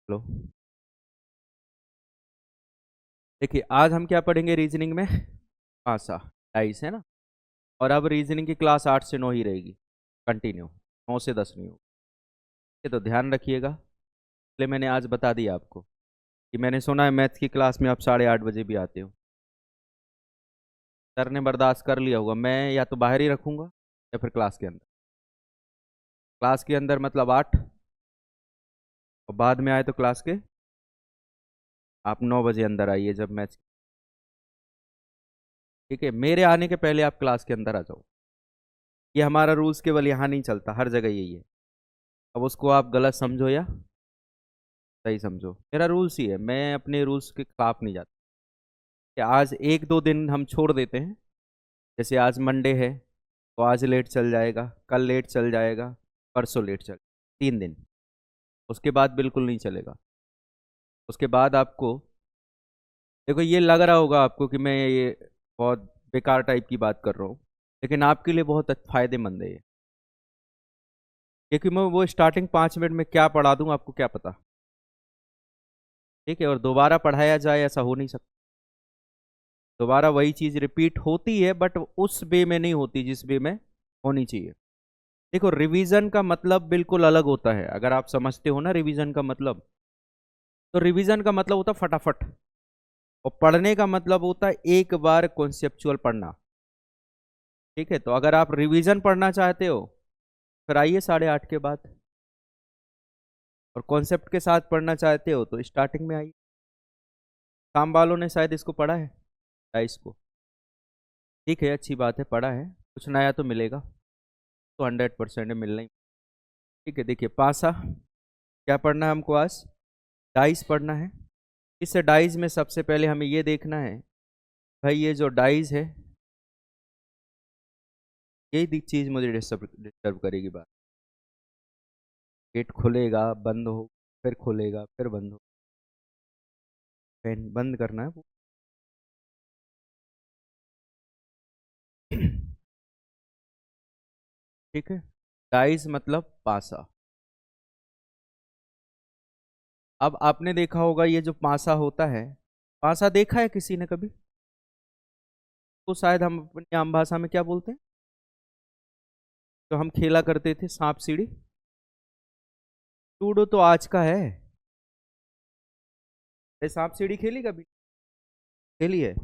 लो, देखिए आज हम क्या पढ़ेंगे रीजनिंग में। पासा डाइस है ना। और अब रीजनिंग की क्लास 8 से 9 ही रहेगी, कंटिन्यू, 9 से 10 नहीं होगी। ये तो ध्यान रखिएगा, इसलिए मैंने आज बता दिया आपको कि मैंने सुना है मैथ्स की क्लास में आप 8:30 बजे भी आते हो। सर ने बर्दाश्त कर लिया होगा, मैं या तो बाहर ही रखूंगा या फिर क्लास के अंदर। क्लास के अंदर मतलब 8, और बाद में आए तो क्लास के आप 9 बजे अंदर आइए जब मैथ्स। ठीक है, मेरे आने के पहले आप क्लास के अंदर आ जाओ। ये हमारा रूल्स केवल यहाँ नहीं चलता, हर जगह यही है। अब उसको आप गलत समझो या सही समझो, मेरा रूल्स ही है, मैं अपने रूल्स के खिलाफ नहीं जाता। कि आज एक दो दिन हम छोड़ देते हैं, जैसे आज मंडे है तो आज लेट चल जाएगा, कल लेट चल जाएगा, परसों लेट चल, 3 दिन। उसके बाद बिल्कुल नहीं चलेगा। उसके बाद आपको, देखो ये लग रहा होगा आपको कि मैं ये बहुत बेकार टाइप की बात कर रहा हूँ, लेकिन आपके लिए बहुत फायदेमंद है ये। क्योंकि मैं वो स्टार्टिंग 5 मिनट में क्या पढ़ा दूँ आपको क्या पता। ठीक है, और दोबारा पढ़ाया जाए ऐसा हो नहीं सकता। दोबारा वही चीज़ रिपीट होती है बट उस वे में नहीं होती जिस वे में होनी चाहिए। देखो रिवीजन का मतलब बिल्कुल अलग होता है, अगर आप समझते हो ना रिवीजन का मतलब, तो रिवीजन का मतलब होता है फटाफट, और पढ़ने का मतलब होता है एक बार कॉन्सेप्चुअल पढ़ना। ठीक है, तो अगर आप रिवीजन पढ़ना चाहते हो फिर आइए 8:30 के बाद, और कॉन्सेप्ट के साथ पढ़ना चाहते हो तो स्टार्टिंग में आइए। काम वालों ने शायद इसको पढ़ा है, डाइस को। ठीक है, अच्छी बात है, पढ़ा है, कुछ नया तो मिलेगा, तो 100% मिलना ही। ठीक है, देखिए पासा क्या पढ़ना है हमको आज, डाइस पढ़ना है। इस डाइस में सबसे पहले हमें ये देखना है, भाई ये जो डाइस है, यही चीज़ मुझे डिस्टर्ब डिस्टर्ब करेगी बात। गेट खुलेगा बंद हो, फिर खुलेगा फिर बंद हो, फैन बंद करना है वो। ठीक है, डाइस मतलब पासा। अब आपने देखा होगा ये जो पासा होता है, पासा देखा है किसी ने कभी? तो शायद हम अपनी आम भाषा में क्या बोलते हैं, तो हम खेला करते थे सांप सीढ़ी। लूडो तो आज का है। अरे सांप सीढ़ी खेली कभी? खेली है।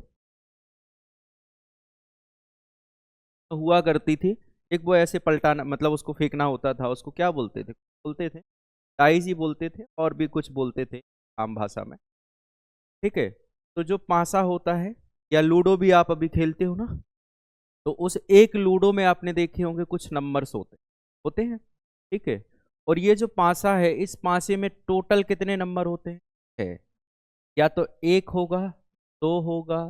तो हुआ करती थी, एक वो ऐसे पलटाना मतलब उसको फेंकना होता था, उसको क्या बोलते थे डाइस ही बोलते थे, और भी कुछ बोलते थे आम भाषा में। ठीक है, तो जो पासा होता है, या लूडो भी आप अभी खेलते हो ना, तो उस एक लूडो में आपने देखे होंगे कुछ नंबर्स होते होते हैं। ठीक है, और ये जो पासा है, इस पासे में टोटल कितने नंबर होते हैं? है, या तो एक होगा, दो होगा,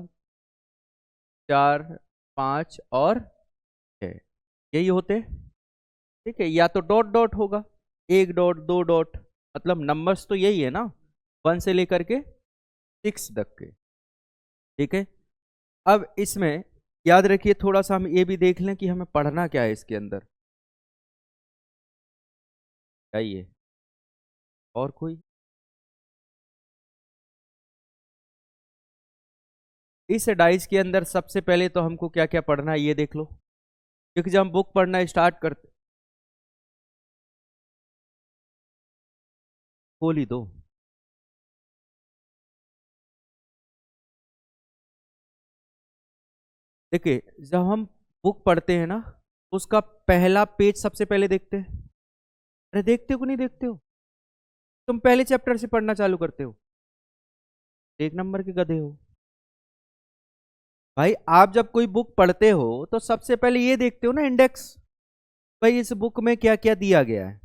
चार, पांच और छह, यही होते हैं। ठीक है, या तो डॉट डॉट होगा, एक डॉट दो डॉट, मतलब नंबर्स तो यही है ना, 1 से लेकर के 6 तक के। ठीक है, अब इसमें याद रखिए, थोड़ा सा हम ये भी देख लें कि हमें पढ़ना क्या है इसके अंदर। चाहिए और कोई? इस डाइस के अंदर सबसे पहले तो हमको क्या क्या पढ़ना है ये देख लो, क्योंकि जब हम बुक पढ़ना स्टार्ट करते, खोल ही दो। देखिए जब हम बुक पढ़ते हैं ना, उसका पहला पेज सबसे पहले देखते हैं। अरे देखते हो कि नहीं देखते हो? तुम पहले चैप्टर से पढ़ना चालू करते हो, 1 नंबर के गधे हो। भाई आप जब कोई बुक पढ़ते हो तो सबसे पहले ये देखते हो ना, इंडेक्स, भाई इस बुक में क्या क्या दिया गया है,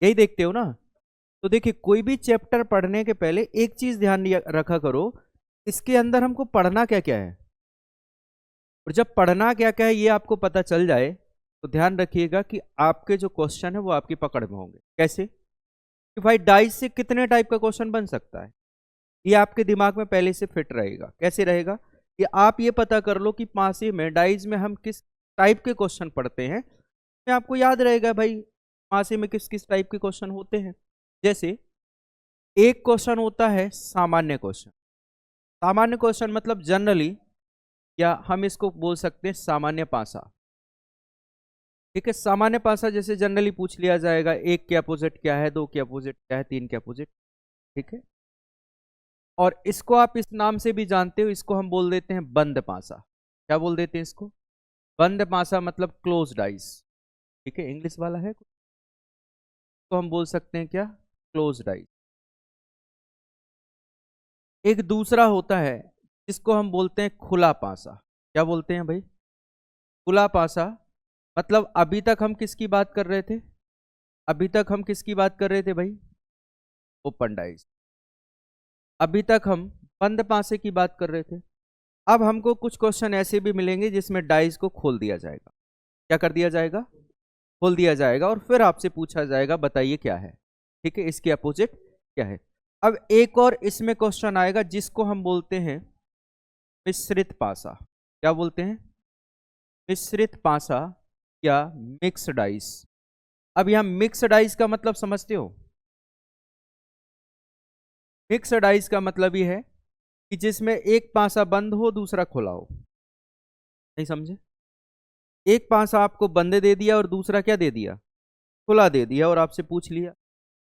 यही देखते हो ना। तो देखिए कोई भी चैप्टर पढ़ने के पहले एक चीज ध्यान रखा करो, इसके अंदर हमको पढ़ना क्या क्या है। और जब पढ़ना क्या क्या है ये आपको पता चल जाए, तो ध्यान रखिएगा कि आपके जो क्वेश्चन है वो आपकी पकड़ में होंगे। कैसे? कि भाई डाइस से कितने टाइप का क्वेश्चन बन सकता है, ये आपके दिमाग में पहले से फिट रहेगा। कैसे रहेगा? कि आप ये पता कर लो कि पांसे में डाइज में हम किस टाइप के क्वेश्चन पढ़ते हैं, में आपको याद रहेगा भाई पांसे में किस किस टाइप के क्वेश्चन होते हैं। जैसे एक क्वेश्चन होता है सामान्य क्वेश्चन। सामान्य क्वेश्चन मतलब जनरली, या हम इसको बोल सकते हैं सामान्य पासा। ठीक है, सामान्य पासा जैसे जनरली पूछ लिया जाएगा, एक के अपोजिट क्या है, दो के अपोजिट क्या है, तीन के अपोजिट। ठीक है, और इसको आप इस नाम से भी जानते हो, इसको हम बोल देते हैं बंद पासा। क्या बोल देते हैं इसको? बंद पासा, मतलब क्लोज्ड आइज। ठीक है, इंग्लिश वाला है तो हम बोल सकते हैं क्या? Closed eyes. एक दूसरा होता है जिसको हम बोलते हैं खुला पासा। क्या बोलते हैं भाई? खुला पासा। मतलब अभी तक हम किसकी बात कर रहे थे? अभी तक हम किसकी बात कर रहे थे भाई? Open eyes. अभी तक हम बंद पासे की बात कर रहे थे। अब हमको कुछ क्वेश्चन ऐसे भी मिलेंगे जिसमें डाइस को खोल दिया जाएगा। क्या कर दिया जाएगा? खोल दिया जाएगा, और फिर आपसे पूछा जाएगा बताइए क्या है। ठीक है, इसके अपोजिट क्या है। अब एक और इसमें क्वेश्चन आएगा जिसको हम बोलते हैं मिश्रित पासा। क्या बोलते हैं? मिश्रित पासा या मिक्स डाइस। अब यहां मिक्स डाइस का मतलब समझते हो? मिक्स डाइस का मतलब यह है कि जिसमें एक पासा बंद हो, दूसरा खुला हो। नहीं समझे? एक पासा आपको बंद दे दिया और दूसरा क्या दे दिया? खुला दे दिया, और आपसे पूछ लिया।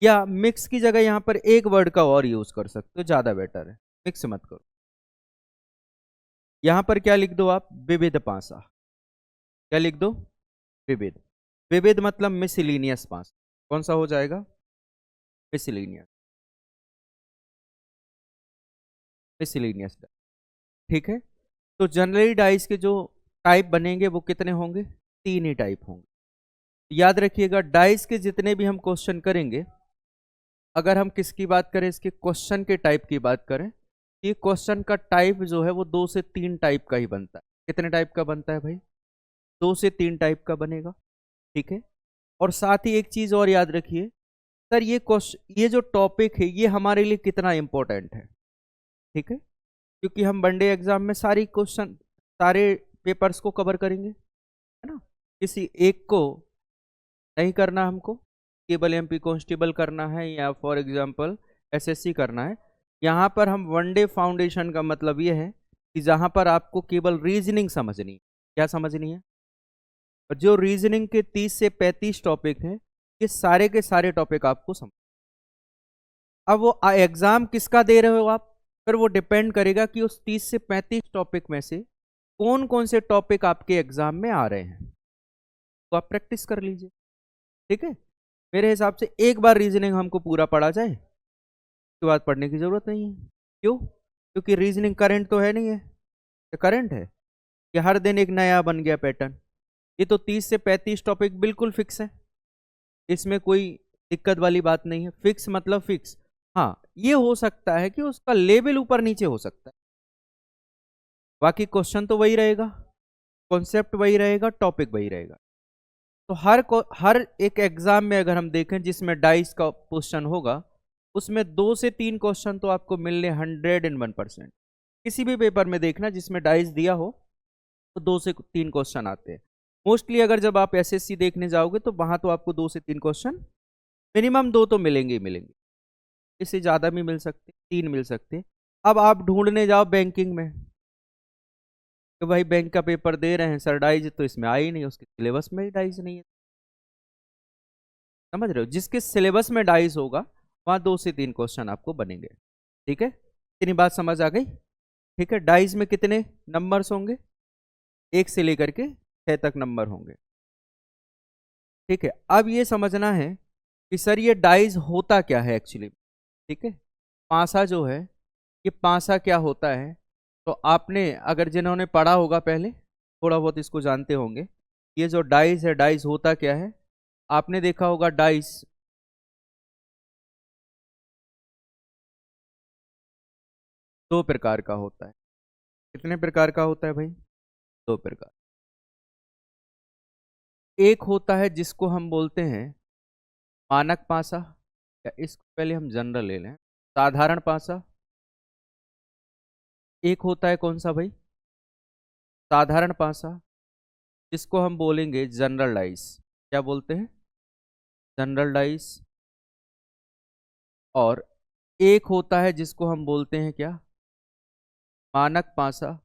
या मिक्स की जगह यहां पर एक वर्ड का और यूज कर सकते हो, ज्यादा बेटर है। मिक्स मत करो। यहां पर क्या लिख दो आप? विविध पासा। क्या लिख दो? विविध। विविध मतलब मिसलिनियस पासा। कौन सा हो जाएगा? मिसलिनियस। मिसलिनियस। ठीक है, तो जनरली डाइस के जो टाइप बनेंगे वो कितने होंगे? तीन ही टाइप होंगे। याद रखिएगा, डाइस के जितने भी हम क्वेश्चन करेंगे, अगर हम किसकी बात करें, इसके क्वेश्चन के टाइप की बात करें, ये क्वेश्चन का टाइप जो है वो दो से तीन टाइप का ही बनता है। कितने टाइप का बनता है भाई? दो से तीन टाइप का बनेगा। ठीक है, और साथ ही एक चीज और याद रखिए, सर ये क्वेश्चन, ये जो टॉपिक है ये हमारे लिए कितना इंपॉर्टेंट है। ठीक है, क्योंकि हम वनडे एग्जाम में सारी क्वेश्चन, सारे पेपर्स को कवर करेंगे, है ना। किसी एक को नहीं करना हमको, केवल एमपी कांस्टेबल करना है या फॉर एग्जांपल एसएससी करना है। यहाँ पर हम वनडे फाउंडेशन का मतलब ये है कि जहाँ पर आपको केवल रीजनिंग समझनी है। क्या समझनी है? और जो रीजनिंग के 30 से 35 टॉपिक हैं, ये सारे के सारे टॉपिक आपको समझ। अब वो एग्जाम किसका दे रहे हो आप, फिर वो डिपेंड करेगा कि उस 30 से 35 टॉपिक में से कौन कौन से टॉपिक आपके एग्जाम में आ रहे हैं। तो आप प्रैक्टिस कर लीजिए। ठीक है, मेरे हिसाब से एक बार रीजनिंग हमको पूरा पढ़ा जाए, उसके बाद पढ़ने की जरूरत नहीं है। क्यों? क्योंकि रीजनिंग करंट तो है नहीं है। करंट है कि हर दिन एक नया बन गया पैटर्न? ये तो 30 से 35 टॉपिक बिल्कुल फिक्स है, इसमें कोई दिक्कत वाली बात नहीं है। फिक्स मतलब फिक्स। हाँ, ये हो सकता है कि उसका लेवल ऊपर नीचे हो सकता है, बाकी क्वेश्चन तो वही रहेगा, कॉन्सेप्ट वही रहेगा, टॉपिक वही रहेगा। तो हर एक एग्जाम में अगर हम देखें जिसमें डाइस का क्वेश्चन होगा, उसमें दो से तीन क्वेश्चन तो आपको मिलने 101%। किसी भी पेपर में देखना जिसमें डाइस दिया हो, तो दो से तीन क्वेश्चन आते हैं मोस्टली। अगर जब आप एसएससी देखने जाओगे तो वहां तो आपको दो से तीन क्वेश्चन, मिनिमम दो तो मिलेंगे ही मिलेंगे, इससे ज़्यादा भी मिल सकते, तीन मिल सकते। अब आप ढूंढने जाओ बैंकिंग में कि भाई बैंक का पेपर दे रहे हैं सर, डाइज तो इसमें आई नहीं, उसके सिलेबस में ही डाइज नहीं है। समझ रहे हो? जिसके सिलेबस में डाइज होगा वहां दो से तीन क्वेश्चन आपको बनेंगे। ठीक है, इतनी बात समझ आ गई? ठीक है, डाइज में कितने नंबर्स होंगे? एक से लेकर के 6 तक नंबर होंगे। ठीक है, अब ये समझना है कि सर ये डाइज होता क्या है एक्चुअली। ठीक है, पासा जो है, ये पासा क्या होता है, तो आपने अगर जिन्होंने पढ़ा होगा पहले, थोड़ा बहुत इसको जानते होंगे। ये जो डाइस है, डाइस होता क्या है? आपने देखा होगा डाइस दो प्रकार का होता है। कितने प्रकार का होता है भाई? दो प्रकार। एक होता है जिसको हम बोलते हैं मानक पासा, या इसको पहले हम जनरल ले लें, साधारण पासा। एक होता है कौन सा भाई? साधारण पासा, जिसको हम बोलेंगे जनरल डाइस। क्या बोलते हैं? General dice. और एक होता है जिसको हम बोलते हैं क्या, मानक पासा,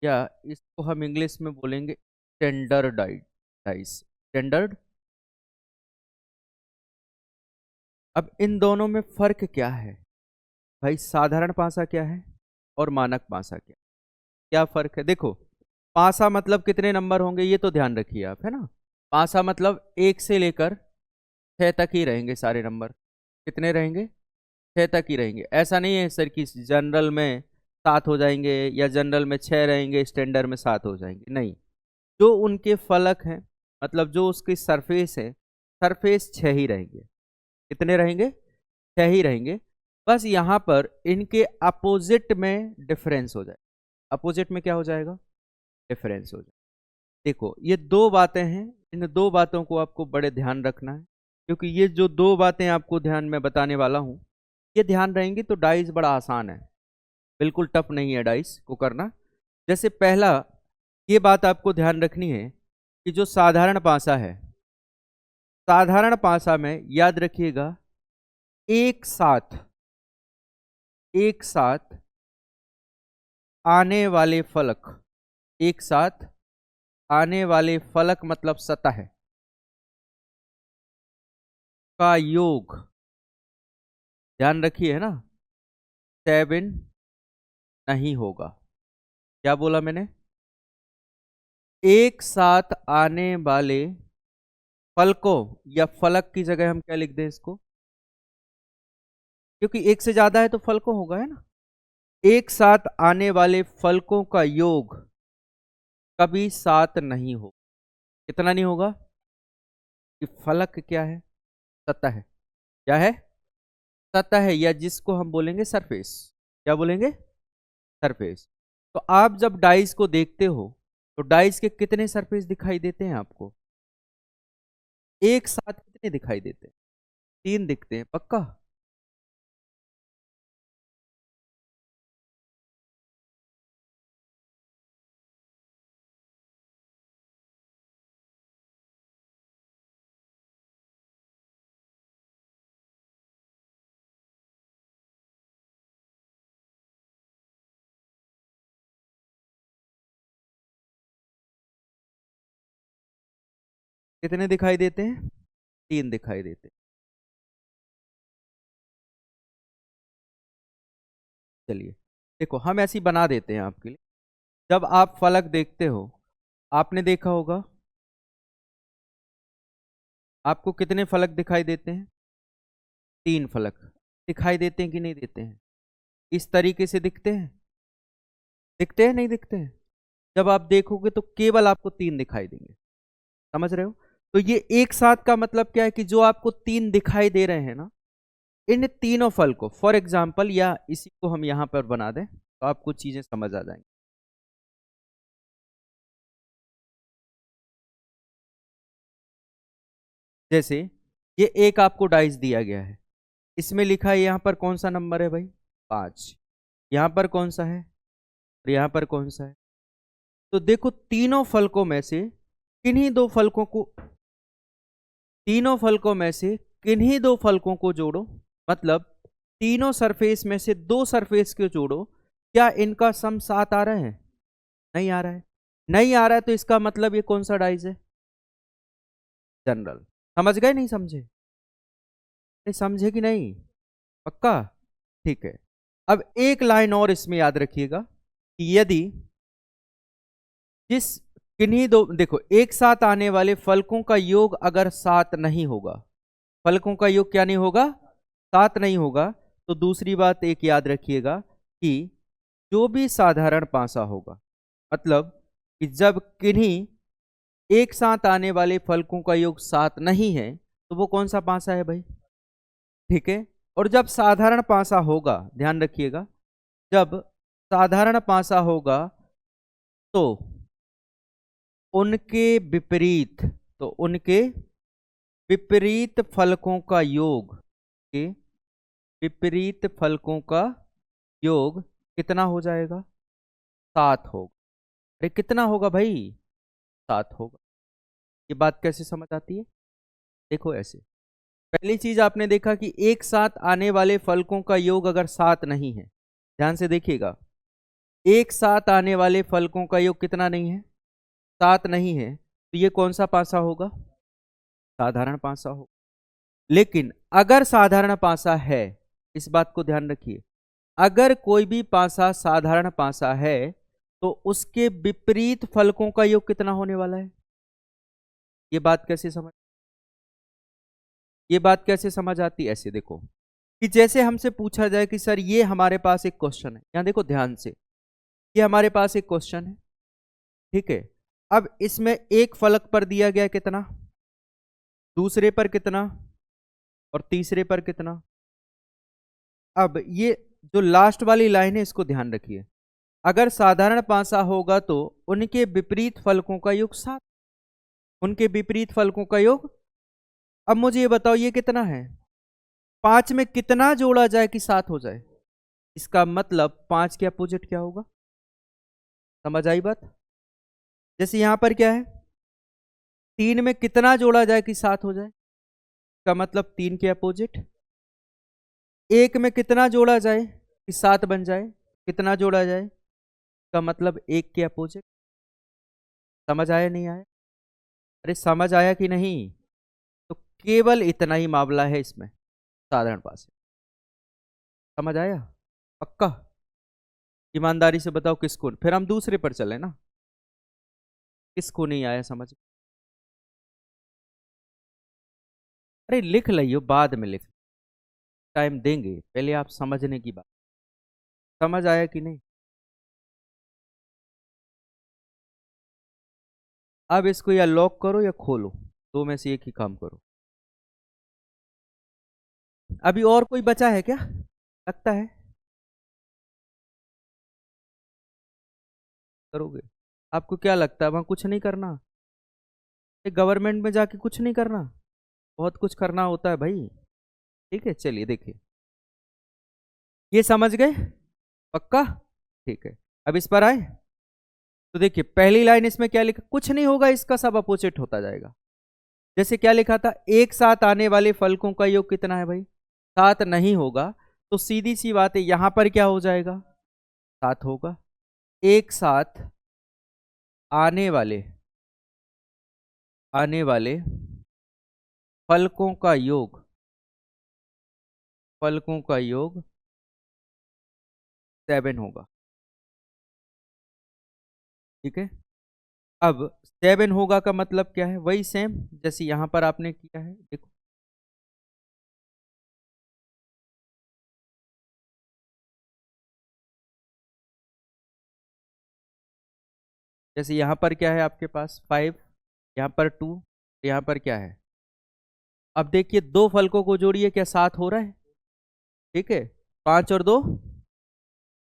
या इसको हम इंग्लिश में बोलेंगे स्टैंडर्ड डाइस, स्टैंडर्ड। अब इन दोनों में फर्क क्या है भाई, साधारण पासा क्या है और मानक पासा क्या, क्या फर्क है? देखो, पासा मतलब कितने नंबर होंगे ये तो ध्यान रखिए आप, है ना। पासा मतलब 1 से लेकर 6 तक ही रहेंगे सारे नंबर। कितने रहेंगे? 6 तक ही रहेंगे। ऐसा नहीं है सर कि जनरल में 7 हो जाएंगे या जनरल में 6 रहेंगे, स्टैंडर्ड में 7 हो जाएंगे, नहीं। जो उनके फलक हैं, मतलब जो उसकी सरफेस है, सरफेस 6 ही रहेंगे। कितने रहेंगे? 6 ही रहेंगे। बस यहाँ पर इनके अपोजिट में डिफरेंस हो जाए। अपोजिट में क्या हो जाएगा? डिफरेंस हो जाए। देखो, ये दो बातें हैं, इन दो बातों को आपको बड़े ध्यान रखना है, क्योंकि ये जो दो बातें आपको ध्यान में बताने वाला हूं, ये ध्यान रहेंगी तो डाइस बड़ा आसान है, बिल्कुल टफ नहीं है डाइस को करना। जैसे पहला, ये बात आपको ध्यान रखनी है कि जो साधारण पासा है, साधारण पासा में याद रखिएगा, एक साथ, एक साथ आने वाले फलक, एक साथ आने वाले फलक मतलब सतह का योग, ध्यान रखिए, है ना, 7 नहीं होगा। क्या बोला मैंने? एक साथ आने वाले फलकों, या फलक की जगह हम क्या लिख दें इसको, क्योंकि एक से ज्यादा है तो फलकों होगा, है ना। एक साथ आने वाले फलकों का योग कभी 7 नहीं हो। कितना नहीं होगा? कि फलक क्या है? सतह है। क्या है? सतह है, या जिसको हम बोलेंगे सरफेस। क्या बोलेंगे? सरफेस। तो आप जब डाइस को देखते हो तो डाइस के कितने सरफेस दिखाई देते हैं आपको? एक साथ कितने दिखाई देते हैं? 3 दिखते हैं, पक्का? कितने दिखाई देते हैं? 3 दिखाई देते हैं। चलिए, देखो हम ऐसी बना देते हैं आपके लिए। जब आप फलक देखते हो, आपने देखा होगा, आपको कितने फलक दिखाई देते हैं? 3 फलक दिखाई देते हैं कि नहीं देते हैं? इस तरीके से दिखते हैं, दिखते हैं नहीं दिखते हैं? जब आप देखोगे तो केवल आपको 3 दिखाई देंगे। समझ रहे हो? तो ये एक साथ का मतलब क्या है कि जो आपको 3 दिखाई दे रहे हैं ना, इन तीनों फल को, फॉर एग्जाम्पल, या इसी को हम यहां पर बना दें तो आपको चीजें समझ आ जाएंगी। जैसे ये एक आपको डाइस दिया गया है, इसमें लिखा है यहां पर कौन सा नंबर है भाई? 5। यहां पर कौन सा है और यहां पर कौन सा है? तो देखो, तीनों फलकों में से किन्हीं दो फलकों को, तीनों फलकों में से किन्हीं दो फलकों को जोड़ो, मतलब तीनों सरफेस में से 2 सरफेस को जोड़ो। क्या इनका सम 7 आ रहा है? नहीं आ रहा है। नहीं आ रहा है तो इसका मतलब ये कौन सा डाइस है? जनरल। समझ गए नहीं समझे? नहीं समझे कि नहीं? पक्का? ठीक है। अब एक लाइन और इसमें याद रखिएगा कि यदि जिस किन्हीं दो, देखो, एक साथ आने वाले फलकों का योग अगर 7 नहीं होगा, फलकों का योग क्या नहीं होगा? 7 नहीं होगा, तो दूसरी बात एक याद रखिएगा कि जो भी साधारण पासा होगा, मतलब कि जब किन्हीं एक साथ आने वाले फलकों का योग 7 नहीं है, तो वो कौन सा पासा है भाई? ठीक है। और जब साधारण पासा होगा, ध्यान रखिएगा, जब साधारण पासा होगा तो उनके विपरीत, तो उनके विपरीत फलकों का योग, के विपरीत फलकों का योग कितना हो जाएगा? 7 होगा। अरे कितना होगा भाई? 7 होगा। ये बात कैसे समझ आती है? देखो ऐसे, पहली चीज आपने देखा कि एक साथ आने वाले फलकों का योग अगर 7 नहीं है, ध्यान से देखिएगा, एक साथ आने वाले फलकों का योग कितना नहीं है, 7 नहीं है, तो ये कौन सा पासा होगा, साधारण पासा होगा। लेकिन अगर साधारण पासा है, इस बात को ध्यान रखिए, अगर कोई भी पासा साधारण पासा है तो उसके विपरीत फलकों का योग कितना होने वाला है। ये बात कैसे समझ, ये बात कैसे समझ आती है, ऐसे देखो कि जैसे हमसे पूछा जाए कि सर ये हमारे पास एक क्वेश्चन है, यहां देखो ध्यान से, ये हमारे पास एक क्वेश्चन है, ठीक है। अब इसमें एक फलक पर दिया गया कितना, दूसरे पर कितना, और तीसरे पर कितना। अब ये जो लास्ट वाली लाइन है इसको ध्यान रखिए, अगर साधारण पासा होगा तो उनके विपरीत फलकों का योग 7, उनके विपरीत फलकों का योग। अब मुझे ये बताओ ये कितना है, 5 में कितना जोड़ा जाए कि 7 हो जाए, इसका मतलब 5 के अपोजिट क्या होगा, समझ आई बात। जैसे यहां पर क्या है, 3 में कितना जोड़ा जाए कि 7 हो जाए, इसका मतलब 3 के अपोजिट। 1 में कितना जोड़ा जाए कि 7 बन जाए, कितना जोड़ा जाए, का मतलब 1 के अपोजिट। समझ आया नहीं आया, अरे समझ आया कि नहीं। तो केवल इतना ही मामला है इसमें, साधारण पास। समझ आया, पक्का, ईमानदारी से बताओ किसको, फिर हम दूसरे पर चले ना, किसको नहीं आया समझ। अरे लिख लियो, बाद में लिख, टाइम देंगे, पहले आप समझने की बात, समझ आया कि नहीं। अब इसको या लॉक करो या खोलो, दो में से एक ही काम करो। अभी और कोई बचा है क्या, लगता है करोगे, आपको क्या लगता है वहां कुछ नहीं करना, गवर्नमेंट में जाके कुछ नहीं करना, बहुत कुछ करना होता है भाई। ठीक है, चलिए देखिए, ये समझ गए, पक्का, ठीक है। अब इस पर आए, तो देखिए पहली लाइन इसमें क्या लिखा, कुछ नहीं होगा, इसका सब अपोजिट होता जाएगा। जैसे क्या लिखा था, एक साथ आने वाले फलकों का योग कितना है भाई, 7 नहीं होगा, तो सीधी सी बात है यहां पर क्या हो जाएगा, 7 होगा। एक साथ आने वाले, आने वाले फलकों का योग, फलकों का योग 7 होगा, ठीक है। अब 7 होगा का मतलब क्या है, वही सेम जैसे यहां पर आपने किया है, देखो जैसे यहां पर क्या है आपके पास 5, यहां पर 2, यहां पर क्या है। अब देखिए दो फलकों को जोड़िए, क्या 7 हो रहा है, ठीक है। 5 और 2,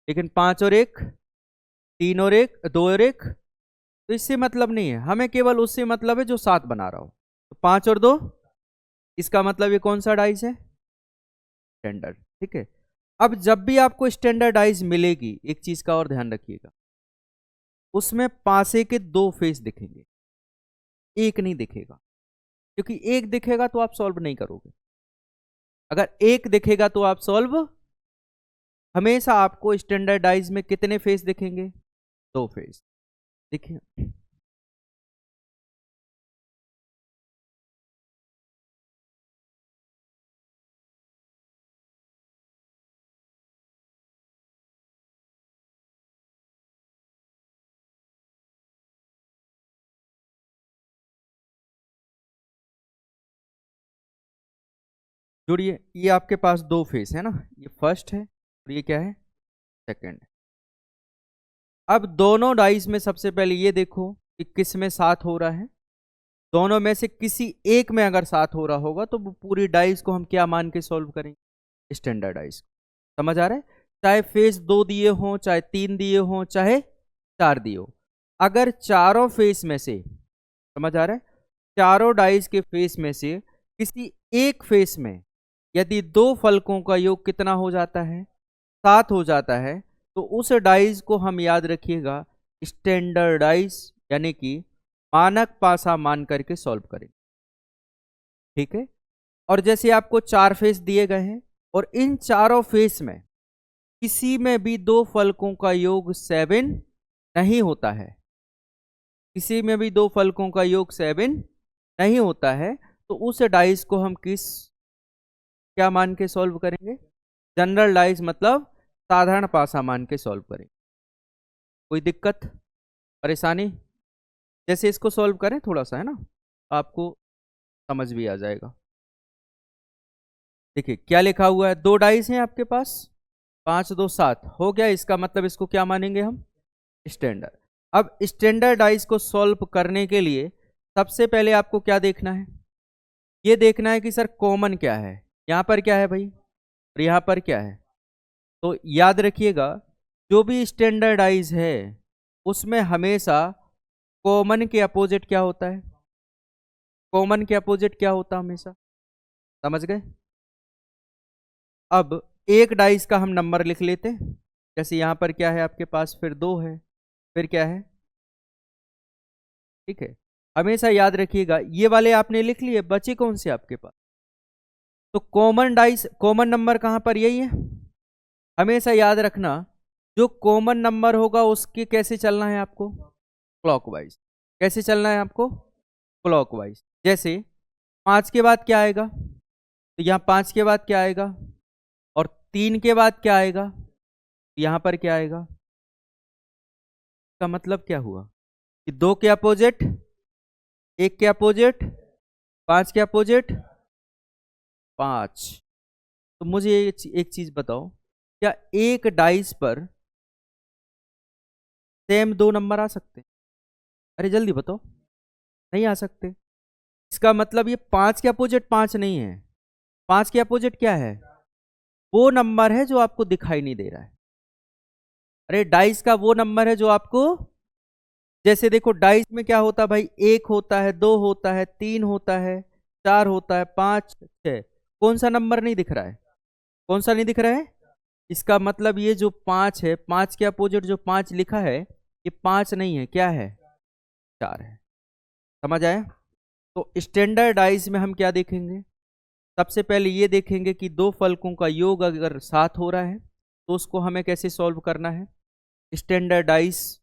लेकिन 5 और 1, 3 और 1, 2 और 1, तो इससे मतलब नहीं है हमें, केवल उससे मतलब है जो 7 बना रहा हो। तो 5 और 2, इसका मतलब ये कौन सा डाइस है, स्टैंडर्ड, ठीक है। अब जब भी आपको स्टैंडर्डाइज मिलेगी, एक चीज का और ध्यान रखिएगा, उसमें पासे के 2 फेस दिखेंगे, एक नहीं दिखेगा, क्योंकि एक दिखेगा तो आप सॉल्व नहीं करोगे, अगर एक दिखेगा तो आप सॉल्व, हमेशा आपको स्टैंडर्डाइज में कितने फेस दिखेंगे, 2 फेस। देखिए जोड़िए, ये आपके पास 2 फेस है ना, ये फर्स्ट है और ये क्या है, सेकंड है। अब दोनों डाइस में सबसे पहले ये देखो कि किस में 7 हो रहा है, दोनों में से किसी एक में अगर 7 हो रहा होगा तो वो पूरी डाइस को हम क्या मान के सॉल्व करेंगे, स्टैंडर्डाइज। समझ आ रहा है, चाहे फेस 2 दिए हों, चाहे 3 दिए हों, चाहे 4 दिए हो, अगर चारों फेस में से, समझ आ रहा है, चारों डाइस के फेस में से किसी एक फेस में यदि 2 फलकों का योग कितना हो जाता है, 7 हो जाता है, तो उस डाइस को हम याद रखिएगा स्टैंडर्डाइज, यानी कि मानक पासा मान करके सॉल्व करें, ठीक है। और जैसे आपको 4 फेस दिए गए हैं और इन चारों फेस में किसी में भी दो फलकों का योग 7 नहीं होता है, किसी में भी दो फलकों का योग 7 नहीं होता है, तो उस डाइस को हम क्या मान के सॉल्व करेंगे? जनरल डाइस मतलब साधारण पासा मान के सॉल्व करेंगे। कोई दिक्कत परेशानी? जैसे इसको सॉल्व करें थोड़ा सा, है ना, आपको समझ भी आ जाएगा। देखिए क्या लिखा हुआ है, 2 डाइस हैं आपके पास, 5 2 7 हो गया, इसका मतलब इसको क्या मानेंगे हम? स्टैंडर्ड। अब स्टैंडर्ड डाइस को सॉल्व करने के लिए सबसे पहले आपको क्या देखना है? ये देखना है कि सर कॉमन क्या है, यहां पर क्या है भाई और यहां पर क्या है। तो याद रखिएगा, जो भी स्टैंडर्डाइज है उसमें हमेशा कॉमन के अपोजिट क्या होता है? कॉमन के अपोजिट क्या होता है हमेशा? समझ गए? अब एक डाइस का हम नंबर लिख लेते हैं, जैसे यहां पर क्या है आपके पास, फिर 2 है, फिर क्या है, ठीक है। हमेशा याद रखिएगा, ये वाले आपने लिख लिए, बचे कौन से आपके पास? तो कॉमन डाइस, कॉमन नंबर कहां पर? यही है। हमेशा याद रखना, जो कॉमन नंबर होगा उसके कैसे चलना है आपको? क्लॉकवाइज। कैसे चलना है आपको? क्लॉकवाइज। जैसे 5 के बाद क्या आएगा, तो यहाँ 5 के बाद क्या आएगा, और 3 के बाद क्या आएगा, यहां पर क्या आएगा। का मतलब क्या हुआ कि 2 के अपोजिट, 1 के अपोजिट, 5 के अपोजिट 5। तो मुझे एक चीज बताओ, क्या एक डाइस पर सेम 2 नंबर आ सकते? अरे जल्दी बताओ। नहीं आ सकते। इसका मतलब ये 5 के अपोजिट 5 नहीं है, 5 के अपोजिट क्या है? वो नंबर है जो आपको दिखाई नहीं दे रहा है। अरे डाइस का वो नंबर है जो आपको, जैसे देखो डाइस में क्या होता है भाई, 1 होता है, 2 होता है, 3 होता है, 4 होता है, 5 6। कौन सा नंबर नहीं दिख रहा है? कौन सा नहीं दिख रहा है? इसका मतलब ये जो 5 है, 5 के अपोजिट जो 5 लिखा है, ये 5 नहीं है, क्या है? 4 है। समझ आया? तो स्टैंडर्डाइज में हम क्या देखेंगे? सबसे पहले ये देखेंगे कि दो फलकों का योग अगर साथ हो रहा है तो उसको हमें कैसे सॉल्व करना है? स्टैंडर्डाइज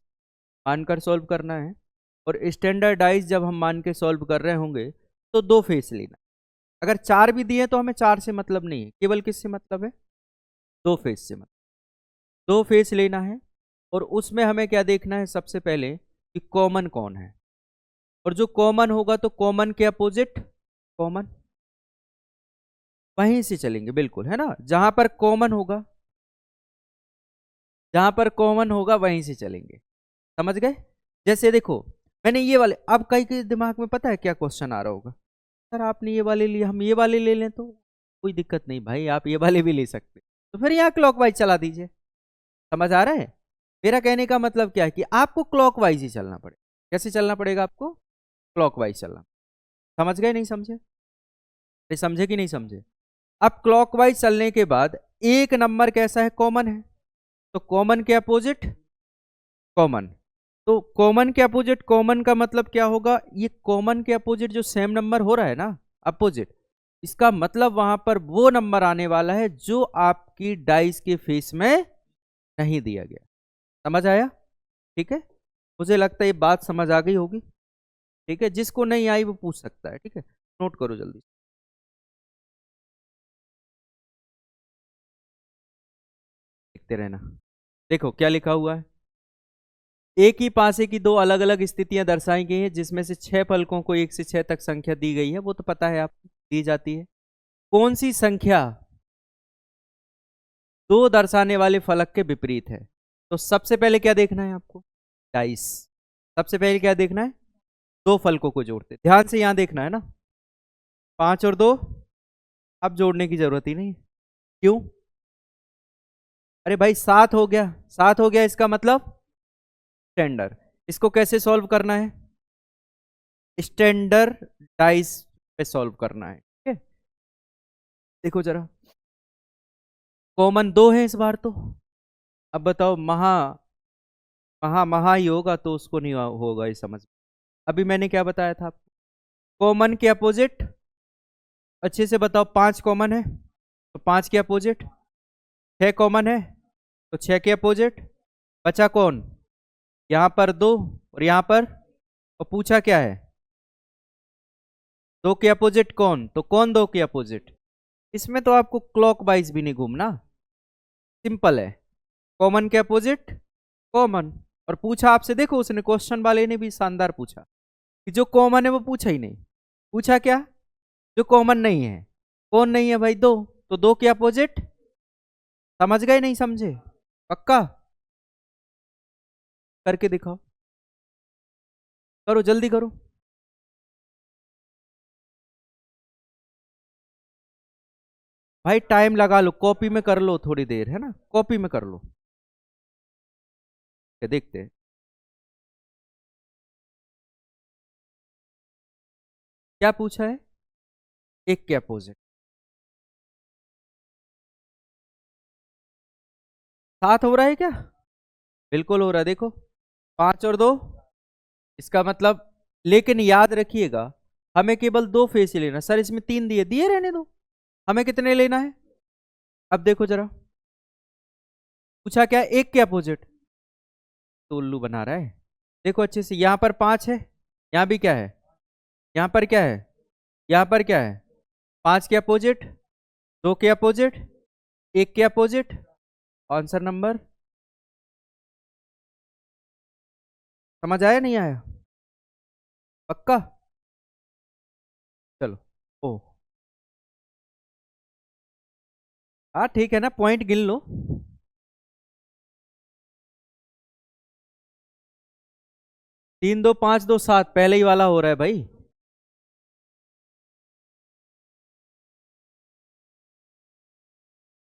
मानकर सॉल्व करना है। और स्टैंडर्डाइज जब हम मान के सॉल्व कर रहे होंगे तो 2 फेस लेना। अगर 4 भी दिए तो हमें 4 से मतलब नहीं है, केवल किससे मतलब है? 2 फेस से मतलब। 2 फेस लेना है और उसमें हमें क्या देखना है सबसे पहले कि कॉमन कौन है, और जो कॉमन होगा तो कॉमन के अपोजिट कॉमन, वहीं से चलेंगे बिल्कुल, है ना। जहां पर कॉमन होगा, जहां पर कॉमन होगा वहीं से चलेंगे। समझ गए? जैसे देखो, मैंने ये वाले, अब कई के दिमाग में पता है क्या क्वेश्चन आ रहा होगा, सर आपने ये वाले लिए, हम ये वाले ले लें तो? कोई दिक्कत नहीं भाई, आप ये वाले भी ले सकते, तो फिर यहाँ क्लॉकवाइज चला दीजिए। समझ आ रहा है? मेरा कहने का मतलब क्या है कि आपको क्लॉकवाइज ही चलना पड़ेगा। कैसे चलना पड़ेगा आपको? क्लॉकवाइज चलना। समझ गए नहीं समझे? अरे समझे कि नहीं समझे? अब क्लॉकवाइज चलने के बाद एक नंबर कैसा है? कॉमन है। तो कॉमन के अपोजिट कॉमन। तो कॉमन के अपोजिट कॉमन का मतलब क्या होगा? ये कॉमन के अपोजिट जो सेम नंबर हो रहा है ना, अपोजिट, इसका मतलब वहां पर वो नंबर आने वाला है जो आपकी डाइस के फेस में नहीं दिया गया। समझ आया? ठीक है, मुझे लगता है ये बात समझ आ गई होगी। ठीक है, जिसको नहीं आई वो पूछ सकता है। ठीक है, नोट करो जल्दी, लिखते रहना। देखो क्या लिखा हुआ है, एक ही पासे की दो अलग अलग स्थितियां दर्शाई गई हैं जिसमें से 6 फलकों को 1 से 6 तक संख्या दी गई है, वो तो पता है आपको दी जाती है। कौन सी संख्या दो दर्शाने वाले फलक के विपरीत है? तो सबसे पहले क्या देखना है आपको? डाइस। सबसे पहले क्या देखना है? दो फलकों को जोड़ते, ध्यान से यहां देखना है ना। 5 और 2, अब जोड़ने की जरूरत ही नहीं। क्यों? अरे भाई 7 हो गया, 7 हो गया, इसका मतलब स्टैंडर्ड। इसको कैसे सॉल्व करना है? स्टैंडर्ड डाइस पे सॉल्व करना है। ठीक है, देखो जरा, कॉमन 2 है इस बार तो। अब बताओ, महा ही होगा तो उसको नहीं होगा, ये समझ। अभी मैंने क्या बताया था आपको? कॉमन के अपोजिट, अच्छे से बताओ, 5 कॉमन है तो 5 के अपोजिट, 6 कॉमन है तो 6 के अपोजिट, बचा कौन? यहां पर 2 और यहां पर, और पूछा क्या है? 2 के अपोजिट कौन, तो कौन 2 के अपोजिट? इसमें तो आपको क्लॉक वाइज भी नहीं घूमना, सिंपल है। कॉमन के अपोजिट कॉमन। और पूछा आपसे, देखो उसने क्वेश्चन वाले ने भी शानदार पूछा कि जो कॉमन है वो पूछा ही नहीं। पूछा क्या? जो कॉमन नहीं है। कौन नहीं है भाई? 2, तो 2 के अपोजिट। समझ गए नहीं समझे? पक्का? करके दिखाओ, करो जल्दी करो। भाई टाइम लगा लो, कॉपी में कर लो, थोड़ी देर है ना, कॉपी में कर लो। क्या देखते हैं? क्या पूछा है? 1 के अपोजिट। 7 हो रहा है क्या? बिल्कुल हो रहा है, देखो 5 और 2, इसका मतलब। लेकिन याद रखिएगा, हमें केवल 2 फेस ही लेना। सर इसमें 3 दिए, दिए रहने दो, हमें कितने लेना है? अब देखो जरा, पूछा क्या? 1 के अपोजिट। तो उल्लू बना रहा है। देखो अच्छे से, यहां पर 5 है, यहां भी क्या है, यहां पर क्या है, यहां पर क्या है? 5 के अपोजिट, 2 के अपोजिट, 1 के अपोजिट। Answer number. समझ आया नहीं आया? पक्का? चलो। ओ, हाँ ठीक है ना, पॉइंट गिन लो। 3 2 5 2 7, पहले ही वाला हो रहा है भाई।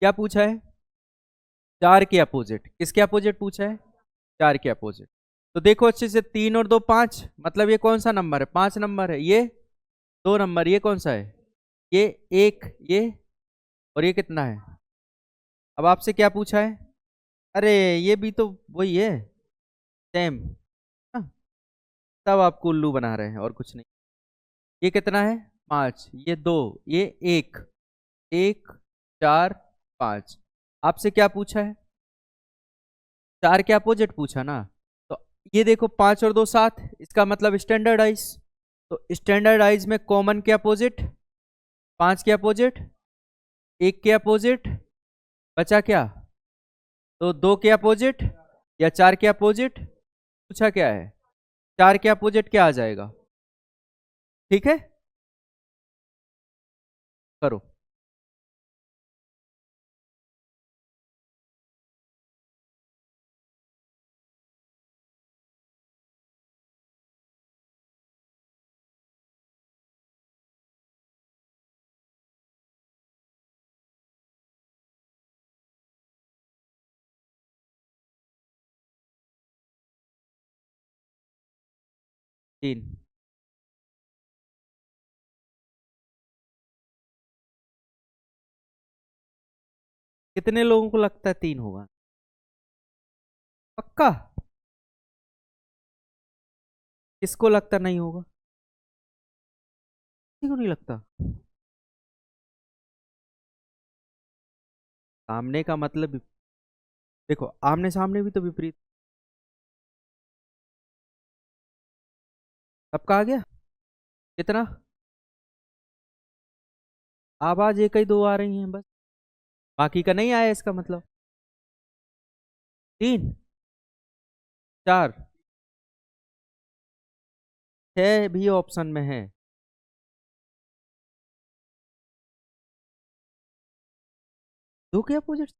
क्या पूछा है? 4 के अपोजिट। किसके अपोजिट पूछा है? 4 के अपोजिट। तो देखो अच्छे से, 3 और 2 5, मतलब ये कौन सा नंबर है? 5 नंबर है ये। 2 नंबर, ये कौन सा है? ये 1, ये। और ये कितना है? अब आपसे क्या पूछा है? अरे ये भी तो वही है, सेम। सब आपको उल्लू बना रहे हैं और कुछ नहीं। ये कितना है? 5, ये 2, ये 1। 1 4 5। आपसे क्या पूछा है? 4 के अपोजिट पूछा ना। तो ये देखो, 5 और 2 7, इसका मतलब स्टैंडर्डाइज। तो स्टैंडर्डाइज में कॉमन के अपोजिट, 5 के अपोजिट, 1 के अपोजिट, बचा क्या? तो 2 के अपोजिट या 4 के अपोजिट। पूछा क्या है? 4 के अपोजिट क्या आ जाएगा? ठीक है, करो। 3। कितने लोगों को लगता है 3 होगा? पक्का? किसको लगता नहीं होगा? किसी को नहीं लगता? सामने का मतलब, देखो आमने सामने भी तो विपरीत। सबका आ गया? कितना? आवाज एक ही 2 आ रही हैं बस, बाकी का नहीं आया इसका मतलब। 3 4 6 भी ऑप्शन में है। दो के अपोजिट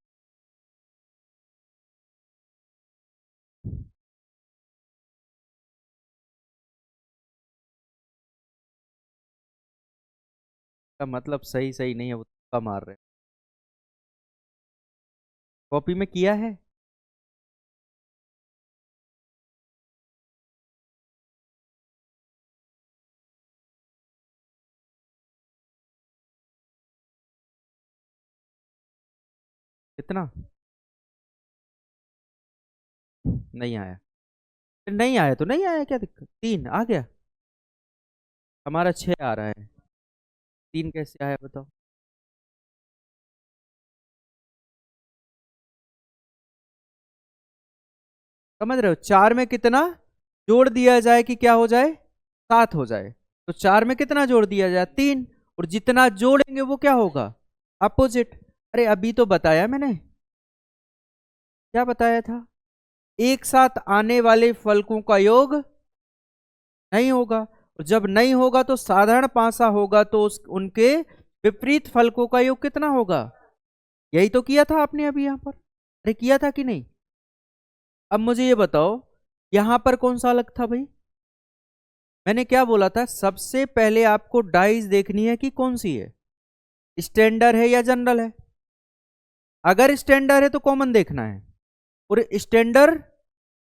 का मतलब सही सही नहीं है, वो तुक्का मार रहे हैं। कॉपी में किया है? कितना? नहीं आया? नहीं आया तो नहीं आया, क्या दिक्कत, 3 आ गया। हमारा 6 आ रहा है। तीन कैसे आया बताओ। समझ रहे हो, चार में कितना जोड़ दिया जाए कि क्या हो जाए, सात हो जाए। तो चार में कितना जोड़ दिया जाए, तीन। और जितना जोड़ेंगे वो क्या होगा, अपोजिट। अरे अभी तो बताया मैंने, क्या बताया था, एक साथ आने वाले फलकों का योग नहीं होगा। और जब नहीं होगा तो साधारण पासा होगा, तो उनके विपरीत फलकों का योग कितना होगा। यही तो किया था आपने अभी यहां पर, अरे किया था कि नहीं। अब मुझे ये बताओ, यहां पर कौन सा अलग था भाई। मैंने क्या बोला था, सबसे पहले आपको डाइज देखनी है कि कौन सी है, स्टैंडर्ड है या जनरल है। अगर स्टैंडर्ड है तो कॉमन देखना है, और स्टैंडर्ड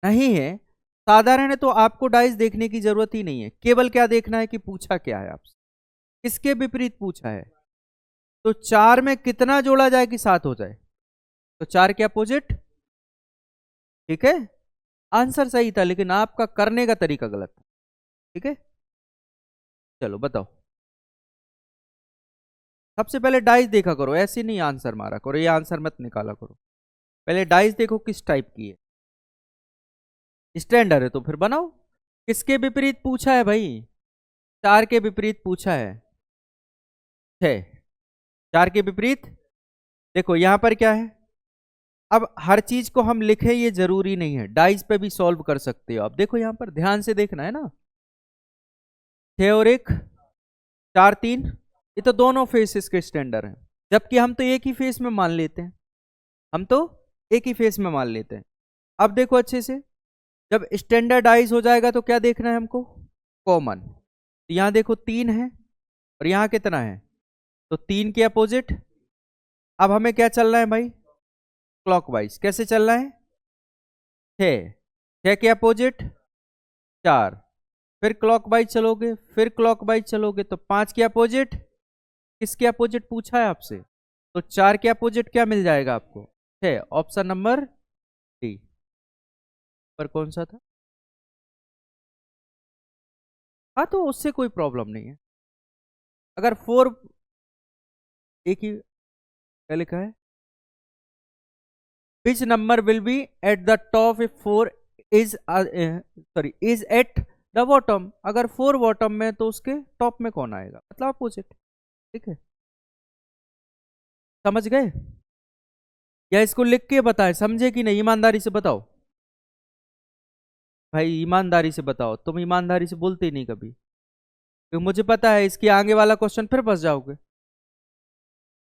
नहीं है, साधारण है, तो आपको डाइस देखने की जरूरत ही नहीं है। केवल क्या देखना है कि पूछा क्या है आपसे, किसके विपरीत पूछा है। तो चार में कितना जोड़ा जाए कि सात हो जाए, तो चार के अपोजिट। ठीक है, आंसर सही था, लेकिन आपका करने का तरीका गलत था। ठीक है, चलो बताओ। सबसे पहले डाइस देखा करो, ऐसे नहीं आंसर मारा करो, ये आंसर मत निकाला करो। पहले डाइस देखो किस टाइप की है, स्टैंडर्ड है तो फिर बनाओ। किसके विपरीत पूछा है भाई, चार के विपरीत पूछा है, छह। चार के विपरीत, देखो यहां पर क्या है। अब हर चीज को हम लिखें ये जरूरी नहीं है, डाइस पे भी सॉल्व कर सकते हो आप। देखो यहां पर ध्यान से देखना है ना, छह और एक, चार तीन, ये तो दोनों फेसेस के स्टैंडर्ड हैं। जबकि हम तो एक ही फेस में मान लेते हैं, हम तो एक ही फेस में मान लेते हैं। अब देखो अच्छे से, जब स्टैंडर्डाइज हो जाएगा तो क्या देखना है हमको, कॉमन। तो यहां देखो तीन है, और यहां कितना है, तो तीन के अपोजिट। अब हमें क्या चलना है भाई, क्लॉकवाइज। कैसे चलना है, छः, छः के अपोजिट चार, फिर क्लॉकवाइज चलोगे, फिर क्लॉकवाइज चलोगे तो पांच के अपोजिट, किसके अपोजिट पूछा है आपसे, तो चार के अपोजिट क्या मिल जाएगा आपको, छः। Option number D. पर कौन सा था, हाँ तो उससे कोई प्रॉब्लम नहीं है। अगर फोर, एक ही क्या लिखा है, which number will be at the top if four is sorry is at the bottom. अगर फोर बॉटम में तो उसके टॉप में कौन आएगा, मतलब अपोजिट। ठीक है, समझ गए, या इसको लिख के बताए, समझे कि नहीं, ईमानदारी से बताओ। भाई ईमानदारी से बताओ, तुम ईमानदारी से बोलते ही नहीं कभी, क्योंकि मुझे पता है इसके आगे वाला क्वेश्चन फिर फंस जाओगे।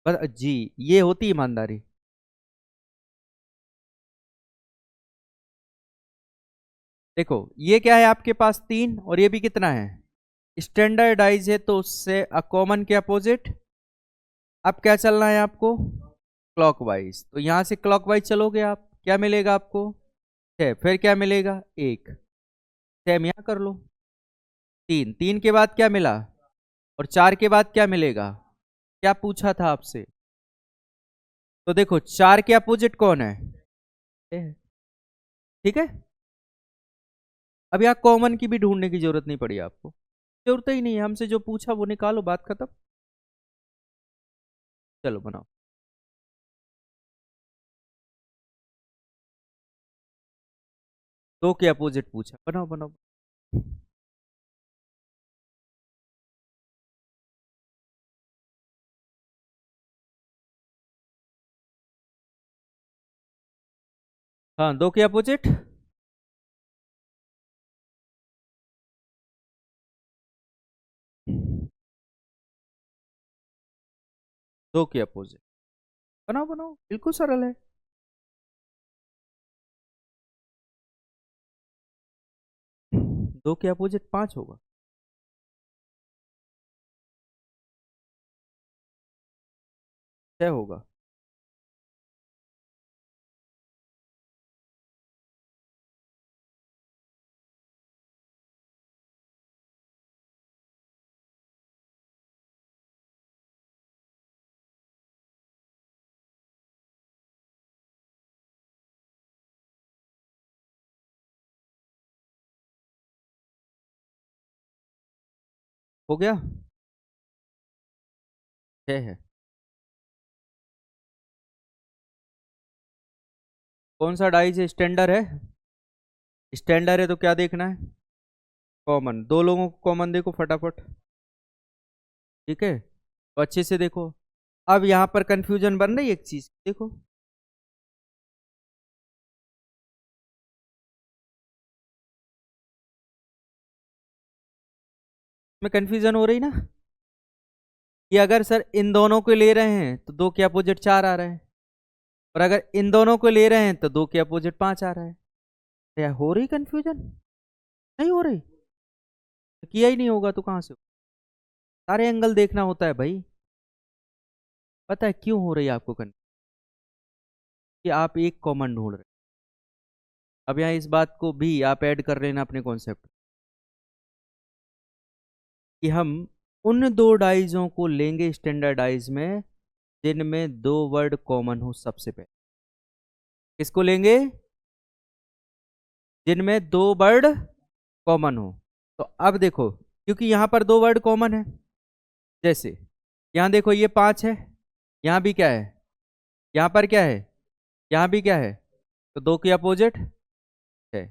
जी, ये होती ईमानदारी। देखो ये क्या है आपके पास तीन, और ये भी कितना है, स्टैंडर्डाइज है, तो उससे कॉमन के अपोजिट। अब क्या चलना है आपको, क्लॉकवाइज। तो यहां से क्लॉकवाइज चलोगे आप, क्या मिलेगा आपको, छह, फिर क्या मिलेगा, एक। सेम यहां कर लो, तीन, तीन के बाद क्या मिला, और चार के बाद क्या मिलेगा, क्या पूछा था आपसे। तो देखो चार के अपोजिट कौन है, छह है। ठीक है, अब यहाँ कॉमन की भी ढूंढने की जरूरत नहीं पड़ी आपको, जरूरत ही नहीं है, हमसे जो पूछा वो निकालो, बात खत्म। चलो बनाओ। दो के अपोजिट पूछा, बनाओ बनाओ। हाँ, दो के अपोजिट, दो के अपोजिट, बनाओ बनाओ, बिल्कुल सरल है। दो के अपोजिट पांच होगा, छह होगा। हो गया। 6 है। कौन सा डाइज है? स्टैंडर्ड है। स्टैंडर्ड है तो क्या देखना है? कॉमन। दो लोगों को कॉमन देखो फटाफट। ठीक है, तो अच्छे से देखो। अब यहां पर कंफ्यूजन बन रही है एक चीज, देखो। में कंफ्यूजन हो रही ना कि अगर सर इन दोनों को ले रहे हैं तो दो के अपोजिट 4 आ रहा है, और अगर इन दोनों को ले रहे हैं तो दो के अपोजिट 5 आ रहा है। क्या हो रही कंफ्यूजन? नहीं हो रही? तो किया ही नहीं होगा तो कहां से सारे एंगल देखना होता है भाई। पता है क्यों हो रही है आपको कंफ्यूजन? कि आप एक कॉमन ढूंढ रहे हैं। अब यहाँ इस बात को भी आप ऐड कर रहे हैं ना अपने कॉन्सेप्ट, कि हम उन दो डाइजों को लेंगे स्टैंडर्डाइज में जिनमें दो वर्ड कॉमन हो सबसे पहले। किसको लेंगे? जिनमें दो वर्ड कॉमन हो। तो अब देखो, क्योंकि यहां पर दो वर्ड कॉमन है, जैसे यहां देखो ये 5 है, यहां भी क्या है, यहां पर क्या है, यहां भी क्या है, तो दो के अपोजिट है।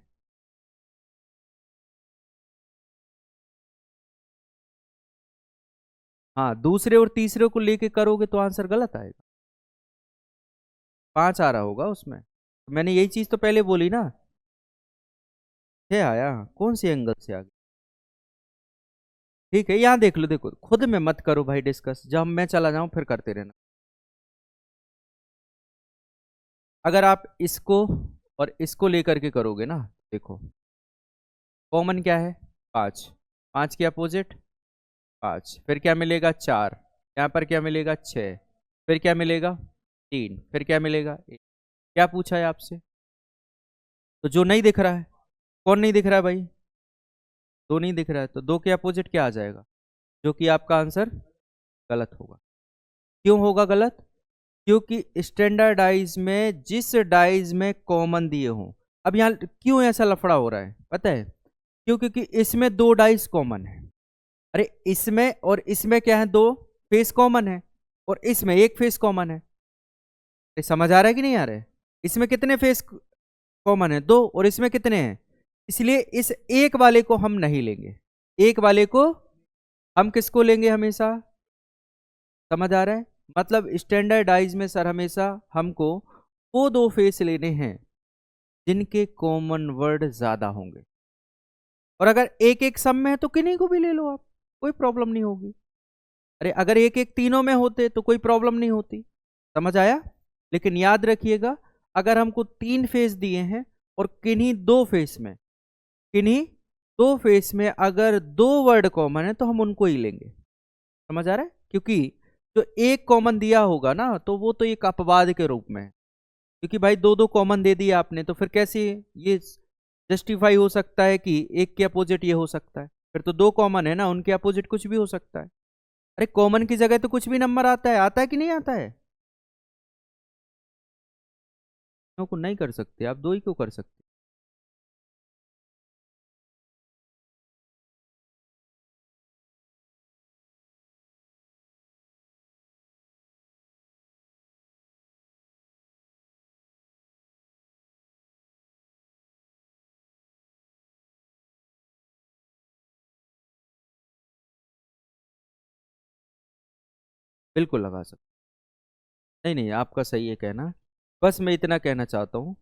हाँ, दूसरे और तीसरे को लेके करोगे तो आंसर गलत आएगा। 5 आ रहा होगा उसमें, तो मैंने यही चीज तो पहले बोली ना। 6 आया, कौन सी एंगल से आ गया? ठीक है, यहाँ देख लो, देखो खुद में मत करो भाई डिस्कस, जब मैं चला जाऊं फिर करते रहना। अगर आप इसको और इसको लेकर के करोगे ना, देखो कॉमन क्या है? 5। 5 के अपोजिट 5, फिर क्या मिलेगा? 4। यहाँ पर क्या मिलेगा? 6। फिर क्या मिलेगा? 3। फिर क्या मिलेगा? 1। क्या पूछा है आपसे? तो जो नहीं दिख रहा है, कौन नहीं दिख रहा है भाई? दो नहीं दिख रहा है, तो दो के अपोजिट क्या आ जाएगा? जो कि आपका आंसर गलत होगा। क्यों होगा गलत? क्योंकि स्टैंडर्डाइज में जिस डाइज में कॉमन दिए हों। अब यहाँ क्यों ऐसा लफड़ा हो रहा है पता है? क्यों? क्योंकि इसमें दो डाइज कॉमन है। अरे इसमें और इसमें क्या है? दो फेस कॉमन है, और इसमें एक फेस कॉमन है। ये समझ आ रहा है कि नहीं आ रहा है? इसमें कितने फेस कॉमन है? दो। और इसमें कितने हैं? इसलिए इस एक वाले को हम नहीं लेंगे। एक वाले को हम किसको लेंगे हमेशा? समझ आ रहा है? मतलब स्टैंडर्डाइज में सर हमेशा हमको वो दो फेस लेने हैं जिनके कॉमन वर्ड ज्यादा होंगे। और अगर एक एक सम में है तो किन्हीं को भी ले लो आप, कोई प्रॉब्लम नहीं होगी। अरे अगर एक एक तीनों में होते तो कोई प्रॉब्लम नहीं होती। समझ आया? लेकिन याद रखिएगा, अगर हमको 3 फेस दिए हैं और किन्हीं दो फेस में, किन्हीं दो फेस में अगर दो वर्ड कॉमन है तो हम उनको ही लेंगे। समझ आ रहा है? क्योंकि जो एक कॉमन दिया होगा ना तो वो तो एक अपवाद के रूप में है। क्योंकि भाई दो दो कॉमन दे दिया आपने, तो फिर कैसे ये जस्टिफाई हो सकता है कि एक के अपोजिट ये हो सकता है? फिर तो दो कॉमन है ना, उनके अपोजिट कुछ भी हो सकता है। अरे कॉमन की जगह तो कुछ भी नंबर आता है, आता है कि नहीं आता है? को नहीं कर सकते आप, दो ही क्यों कर सकते? बिल्कुल लगा सकते। नहीं नहीं, आपका सही है कहना। बस मैं इतना कहना चाहता हूँ,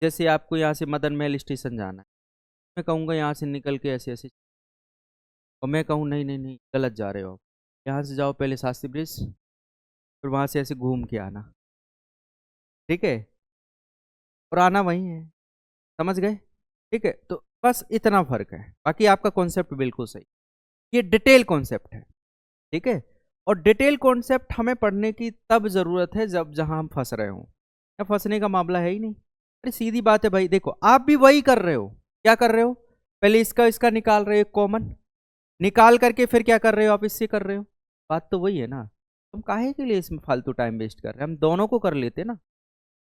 जैसे आपको यहाँ से मदन महल स्टेशन जाना है, मैं कहूँगा यहाँ से निकल के ऐसे ऐसे, और मैं कहूँ नहीं नहीं नहीं गलत जा रहे हो आप, यहाँ से जाओ पहले शास्त्री ब्रिज, फिर वहाँ से ऐसे घूम के आना। ठीक है? और आना वहीं है। समझ गए? ठीक है, तो बस इतना फर्क है, बाकी आपका कॉन्सेप्ट बिल्कुल सही। ये डिटेल कॉन्सेप्ट है। ठीक है? और डिटेल कॉन्सेप्ट हमें पढ़ने की तब जरूरत है जब जहां हम फंस रहे हो, या फंसने का मामला है ही नहीं। अरे सीधी बात है भाई, देखो आप भी वही कर रहे हो। क्या कर रहे हो? पहले इसका इसका निकाल रहे हो कॉमन, निकाल करके फिर क्या कर रहे हो? आप इससे कर रहे हो। बात तो वही है ना। हम काहे के लिए इसमें फालतू टाइम वेस्ट कर रहे हैं? हम दोनों को कर लेते ना।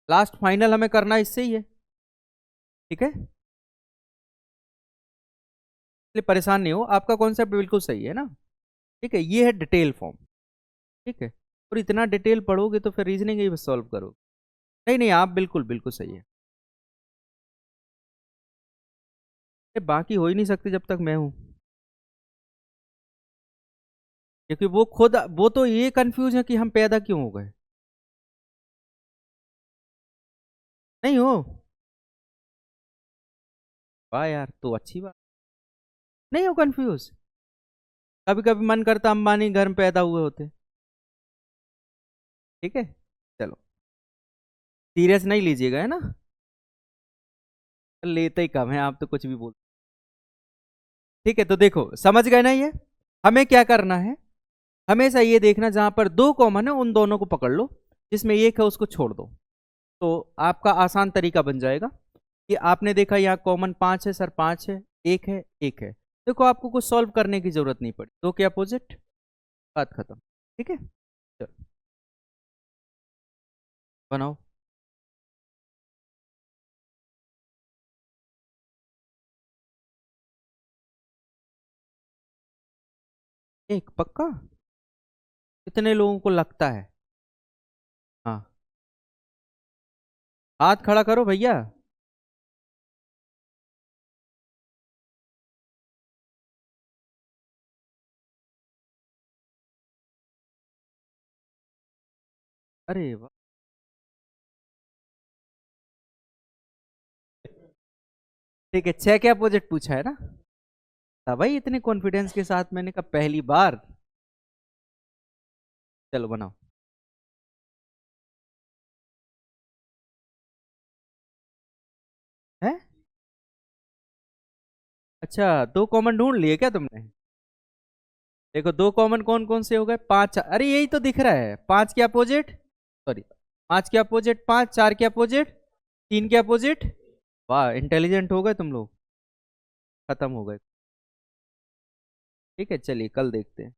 लास्ट फाइनल हमें करना इससे ही है। ठीक है, इसलिए परेशान नहीं हो, आपका कॉन्सेप्ट बिल्कुल सही है ना। ठीक है, ये है डिटेल फॉर्म। ठीक है, और इतना डिटेल पढ़ोगे तो फिर रीजनिंग ही सॉल्व करोगे। नहीं नहीं, आप बिल्कुल बिल्कुल सही है। बाकी हो ही नहीं सकते जब तक मैं हूं, क्योंकि वो खुद, वो तो ये कंफ्यूज है कि हम पैदा क्यों हो गए। नहीं हो? वाह यार, तो अच्छी बात। नहीं हो कंफ्यूज? कभी कभी मन करता अंबानी घर में पैदा हुए होते। ठीक है, चलो, सीरियस नहीं लीजिएगा, है ना। लेते ही कम है आप, तो कुछ भी बोल। ठीक है, तो देखो समझ गए ना ये। हमें क्या करना है, हमेशा ये देखना जहां पर दो कॉमन है उन दोनों को पकड़ लो, जिसमें एक है उसको छोड़ दो। तो आपका आसान तरीका बन जाएगा कि आपने देखा यहाँ कॉमन पांच है सर, पांच है, एक है, एक है। देखो आपको कुछ सॉल्व करने की जरूरत नहीं पड़ी, दो के अपोजिट, बात खत्म। ठीक है, चलो बनाओ। एक पक्का? कितने लोगों को लगता है? हाँ, हाथ खड़ा करो भैया। अरे वाह, ठीक है, छह के अपोजिट पूछा है ना। था भाई, इतने कॉन्फिडेंस के साथ मैंने कहा पहली बार। चलो बनाओ। है? अच्छा, दो कॉमन ढूंढ लिए क्या तुमने? देखो दो कॉमन कौन कौन से हो गए, पांच, अरे यही तो दिख रहा है, पांच के अपोजिट, सॉरी, पांच के अपोजिट पांच, चार के अपोजिट तीन, के अपोजिट। वाह, इंटेलिजेंट हो गए तुम लोग, खत्म हो गए। ठीक है, चलिए कल देखते हैं।